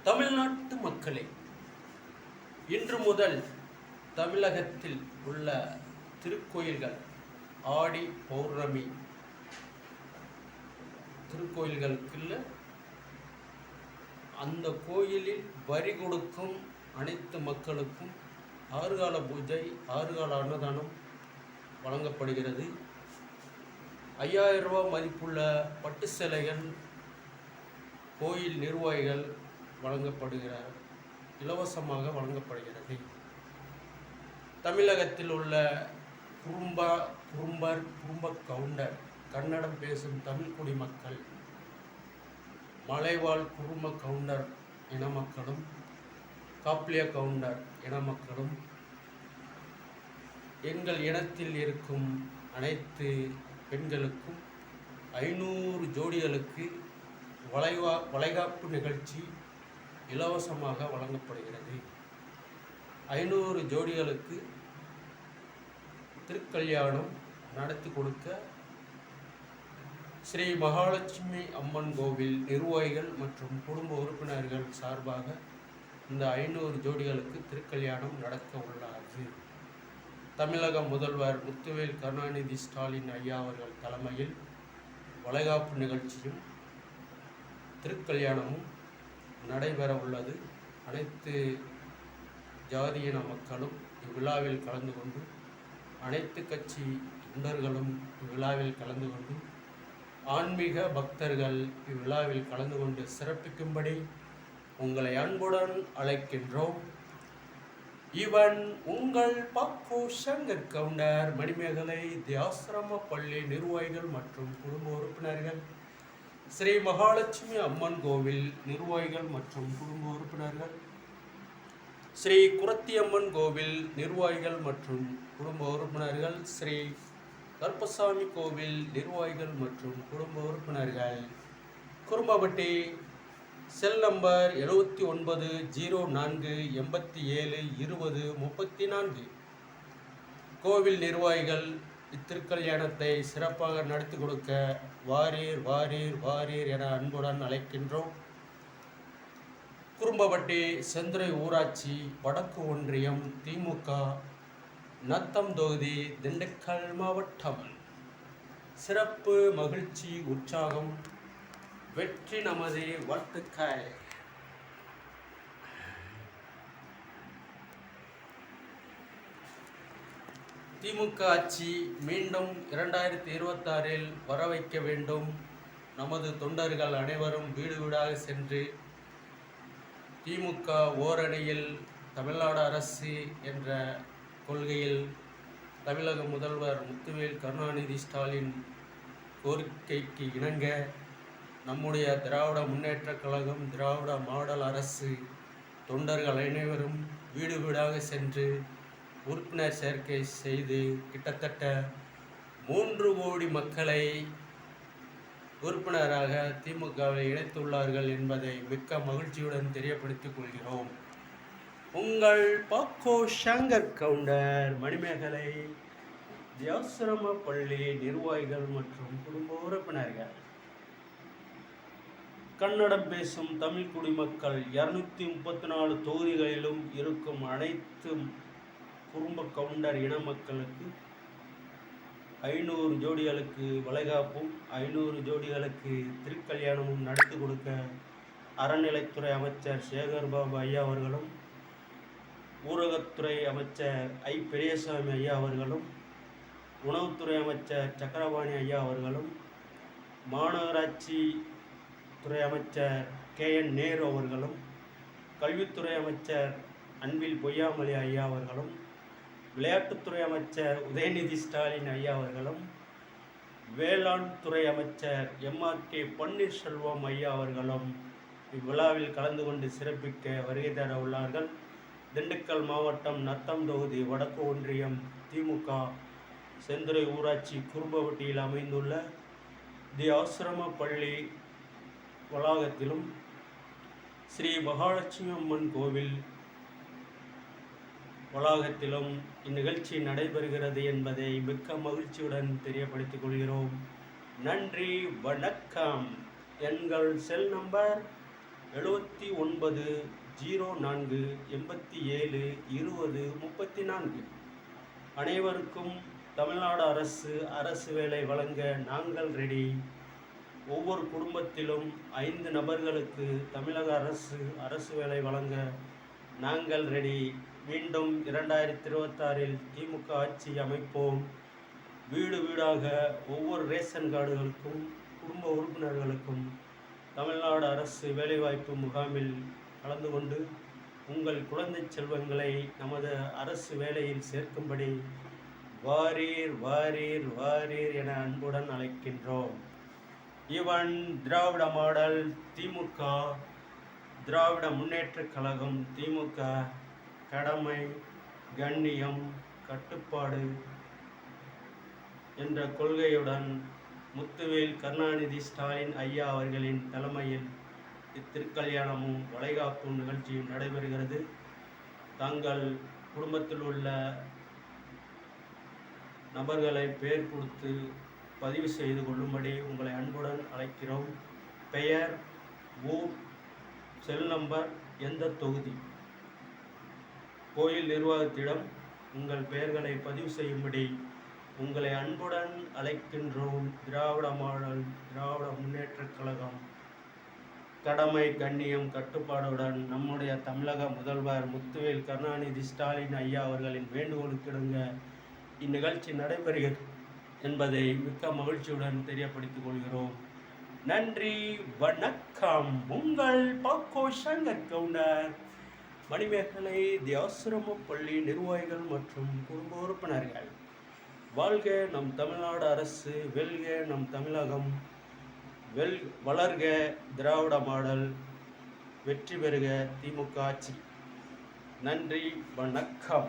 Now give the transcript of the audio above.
தமிழ்நாட்டு மக்களே, இன்று முதல் தமிழகத்தில் உள்ள திருக்கோயில்கள் ஆடி பௌர்ணமி திருக்கோயில்களுக்குள்ள அந்த கோயிலில் வரி கொடுக்கும் அனைத்து மக்களுக்கும் ஆறுகால பூஜை, ஆறுகால அன்னதானம் வழங்கப்படுகிறது. 5000 ரூபாய் மதிப்புள்ள பட்டு சேலைகள் கோயில் நிர்வாகிகள் இலவசமாக வழங்கப்படுகிறது. தமிழகத்தில் உள்ள குறும்ப கவுண்டர், கன்னடம் பேசும் தமிழ் குடிமக்கள், மலைவாழ் குறும்ப கவுண்டர் இன மக்களும், காப்லிய கவுண்டர் இன மக்களும், எங்கள் இனத்தில் இருக்கும் அனைத்து பெண்களுக்கும் 500 ஜோடிகளுக்கு வளைகாப்பு நிகழ்ச்சி இலவசமாக வழங்கப்படுகிறது. 500 ஜோடிகளுக்கு திருக்கல்யாணம் நடத்தி கொடுக்க ஸ்ரீ மகாலட்சுமி அம்மன் கோவில் நிர்வாகிகள் மற்றும் குடும்ப உறுப்பினர்கள் சார்பாக இந்த 500 ஜோடிகளுக்கு திருக்கல்யாணம் நடக்க உள்ளது. தமிழக முதல்வர் முத்துவேல் கருணாநிதி ஸ்டாலின் ஐயா அவர்கள் தலைமையில் வளைகாப்பு நிகழ்ச்சியும் திருக்கல்யாணமும் நடைபெற உள்ளது. அனைத்து ஜாதியின மக்களும் இவ்விழாவில் கலந்து கொண்டு, அனைத்து கட்சி தொண்டர்களும் இவ்விழாவில் கலந்து கொண்டு, ஆன்மீக பக்தர்கள் இவ்விழாவில் கலந்து கொண்டு சிறப்பிக்கும்படி உங்களை அன்புடன் அழைக்கின்றோம். இவன் உங்கள் பாக்கோ சங்கர் கவுண்டர், மணிமேகலை தியாசிரம பள்ளி நிர்வாகிகள் மற்றும் குடும்ப உறுப்பினர்கள், ஸ்ரீ மகாலட்சுமி அம்மன் கோவில் நிர்வாகிகள் மற்றும் குடும்ப உறுப்பினர்கள், ஸ்ரீ குரத்தியம்மன் கோவில் நிர்வாகிகள் மற்றும் குடும்ப உறுப்பினர்கள், ஸ்ரீ கருப்பசாமி கோவில் நிர்வாகிகள் மற்றும் குடும்ப உறுப்பினர்கள், குறும்பப்பட்டி, செல் நம்பர் 7904872034 கோவில் நிர்வாகிகள் இத்திருக்கல்யாணத்தை சிறப்பாக நடத்தி கொடுக்க வாரீர் வாரீர் வாரீர் என அன்புடன் அழைக்கின்றோம். குறும்பப்பட்டி செந்துறை ஊராட்சி வடக்கு ஒன்றியம் திமுக நத்தம் தொகுதி திண்டுக்கல் மாவட்டம். சிறப்பு மகிழ்ச்சி உற்சாகம் வெற்றி நமது வாழ்த்துக்கள். திமுக ஆட்சி மீண்டும் 2026 வர வைக்க வேண்டும். நமது தொண்டர்கள் அனைவரும் வீடு வீடாக சென்று திமுக ஓரணியில் தமிழ்நாடு அரசு என்ற கொள்கையில் தமிழக முதல்வர் முத்துவேல் கருணாநிதி ஸ்டாலின் கோரிக்கைக்கு இணங்க நம்முடைய திராவிட முன்னேற்றக் கழகம், திராவிட மாடல் அரசு தொண்டர்கள் அனைவரும் வீடு வீடாக சென்று உறுப்பினர் சேர்க்கை செய்து கிட்டத்தட்ட 3 கோடி மக்களை உறுப்பினராக திமுகவில் இணைத்துள்ளார்கள் என்பதை மிக்க மகிழ்ச்சியுடன் தெரியப்படுத்திக் கொள்கிறோம். உங்கள் பாக்கோ சங்கர் கவுண்டர், மணிமேகலை தியாசிரம பள்ளி நிர்வாகிகள் மற்றும் குடும்ப உறுப்பினர்கள், கன்னடம் பேசும் தமிழ் குடிமக்கள் 234 தொகுதிகளிலும் இருக்கும் அனைத்து குறும்ப கவுண்டர் இன மக்களுக்கு 500 ஜோடிகளுக்கு வளைகாப்பும் 500 ஜோடிகளுக்கு திருக்கல்யாணமும் நடத்தி கொடுக்க அறநிலைத்துறை அமைச்சர் சேகர்பாபு ஐயா அவர்களும், ஊரகத்துறை அமைச்சர் ஐ பெரியசாமி ஐயா அவர்களும், உணவுத்துறை அமைச்சர் சக்கரபாணி ஐயா அவர்களும், மாநகராட்சி துறை அமைச்சர் KN நேரு அவர்களும், கல்வித்துறை அமைச்சர் அன்பில் பொய்யாமொழி ஐயா அவர்களும், விளையாட்டுத்துறை அமைச்சர் உதயநிதி ஸ்டாலின் ஐயா அவர்களும், வேளாண் துறை அமைச்சர் MRK பன்னீர்செல்வம் ஐயா அவர்களும் இவ்விழாவில் கலந்து கொண்டு சிறப்பிக்க வருகை தர உள்ளார்கள். திண்டுக்கல் மாவட்டம் நத்தம் தொகுதி வடக்கு ஒன்றியம் திமுக செந்துறை ஊராட்சி குறும்பப்பட்டியில் அமைந்துள்ள தி ஆசிரம பள்ளி வளாகத்திலும் ஸ்ரீ மகாலட்சுமி அம்மன் கோவில் வளாகத்திலும் இந்நிகழ்ச்சி நடைபெறுகிறது என்பதை மிக்க மகிழ்ச்சியுடன் தெரியப்படுத்திக் கொள்கிறோம். நன்றி, வணக்கம். எங்கள் செல் நம்பர் 7904872034. அனைவருக்கும் தமிழ்நாடு அரசு வேலை வழங்க நாங்கள் ரெடி. ஒவ்வொரு குடும்பத்திலும் 5 நபர்களுக்கு தமிழக அரசு வேலை வழங்க நாங்கள் ரெடி. மீண்டும் 2026 திமுக ஆட்சி அமைப்போம். வீடு வீடாக ஒவ்வொரு ரேஷன் கார்டுகளுக்கும் குடும்ப உறுப்பினர்களுக்கும் தமிழ்நாடு அரசு வேலைவாய்ப்பு முகாமில் கலந்து கொண்டு உங்கள் குழந்தை செல்வங்களை நமது அரசு வேலையில் சேர்க்கும்படி வாரீர் வாரீர் வாரீர் என அன்புடன் அழைக்கின்றோம். இவன் திராவிட மாடல் திமுக, திராவிட முன்னேற்றக் கழகம் திமுக, கடமை, கண்ணியம், கட்டுப்பாடு என்ற கொள்கையுடன் முத்துவேல் கருணாநிதி ஸ்டாலின் ஐயா அவர்களின் தலைமையில் இத்திருக்கல்யாணமும் வளைகாப்பு நிகழ்ச்சியும் நடைபெறுகிறது. தங்கள் குடும்பத்தில் உள்ள நபர்களை பெயர் கொடுத்து பதிவு செய்து கொள்ளும்படி உங்களை அன்புடன் அழைக்கிறோம். பெயர், ஊர், செல் நம்பர், எந்த தொகுதி, கோயில் நிர்வாகத்திடம் உங்கள் பெயர்களை பதிவு செய்யும்படி உங்களை அன்புடன் அழைக்கின்றோம். திராவிட மாடல் திராவிட முன்னேற்றக் கழகம், கடமை, கண்ணியம், கட்டுப்பாடுடன் நம்முடைய தமிழக முதல்வர் முத்துவேல் கருணாநிதி ஸ்டாலின் ஐயா அவர்களின் வேண்டுகோளுக்கிணங்க இந்நிகழ்ச்சி நடைபெறுகிறது என்பதை மிக்க மகிழ்ச்சியுடன் தெரியப்படுத்திக் கொள்கிறோம். நன்றி, வணக்கம். உங்கள் பாக்கோ சங்கர் கவுண்டர். மணிமேகலை தியாசிரம பள்ளி நிர்வாகிகள் மற்றும் குடும்ப உறுப்பினர்கள். வாழ்க நம் தமிழ்நாடு அரசு, வெல்க நம் தமிழகம், வளர்க திராவிட மாடல், வெற்றி பெறுக திமுக ஆட்சி. நன்றி, வணக்கம்.